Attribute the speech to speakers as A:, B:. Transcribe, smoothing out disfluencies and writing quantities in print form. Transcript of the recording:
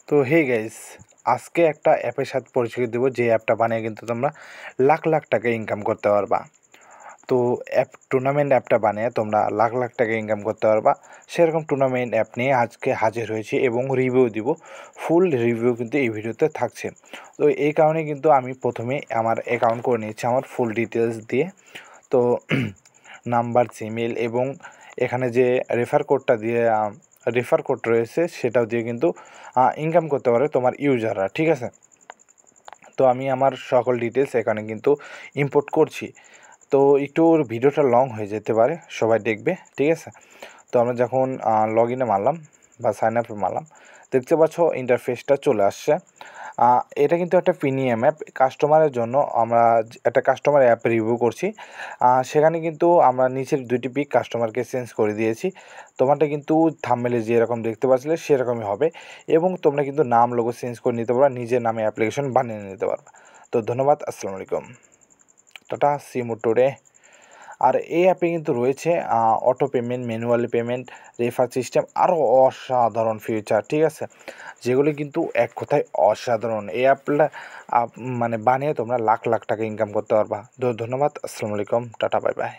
A: তো hey guys, আজকে একটা অ্যাপের সাথে পরিচয় দেবো যে অ্যাপটা বানিয়ে কিন্তু তোমরা লাখ লাখ টাকা ইনকাম করতে পারবা। তো টুর্নামেন্ট অ্যাপটা বানিয়ে তোমরা লাখ লাখ টাকা ইনকাম করতে পারবা। সেরকম টুর্নামেন্ট অ্যাপ নিয়ে আজকে হাজির হয়েছি এবং রিভিউ দিব। ফুল রিভিউ কিন্তু এই ভিডিওতে থাকছে। তো এই কারণে কিন্তু আমি প্রথমে আমার অ্যাকাউন্ট করে নিয়েছি আমার ফুল ডিটেলস দিয়ে। তো নাম্বার, জিমেল এবং এখানে যে রেফার কোড রয়েছে সেটাও দিয়ে কিন্তু ইনকাম করতে পারে তোমার ইউজাররা, ঠিক আছে। তো আমি আমার সকল ডিটেলস এখানে কিন্তু ইম্পোর্ট করছি। তো একটু ভিডিওটা লং হয়ে যেতে পারে, সবাই দেখবে, ঠিক আছে। তো আমরা যখন লগ ইনে মারলাম বা সাইন আপে মারলাম, দেখতে পাচ্ছ ইন্টারফেসটা চলে আসছে। এটা কিন্তু একটা প্রিমিয়াম অ্যাপ কাস্টমারের জন্য। আমরা একটা কাস্টমার অ্যাপ রিভিউ করছি, সেখানে কিন্তু আমরা নিচের দুইটি পিক কাস্টমারকে চেঞ্জ করে দিয়েছি। তোমারটা কিন্তু থাম্বনেলে যেরকম দেখতে পাচ্ছিলে সেরকমই হবে এবং তোমরা কিন্তু নাম লোগো চেঞ্জ করে নিতে পারবা, নিজের নামে অ্যাপ্লিকেশন বানিয়ে নিতে পারবা। তো ধন্যবাদ, আসসালামু আলাইকুম, টাটা, সি ইউ টুডে। আর এই অ্যাপে কিন্তু রয়েছে auto payment, manually payment, refer system, আরও অসাধারণ ফিচার, ঠিক আছে, যেগুলি কিন্তু এক কথায় অসাধারণ। এই অ্যাপটা মানে বানিয়ে তোমরা লাখ লাখ টাকা ইনকাম করতে পারবা। ধন্যবাদ, আসসালামু আলাইকুম, টাটা, বাই বাই।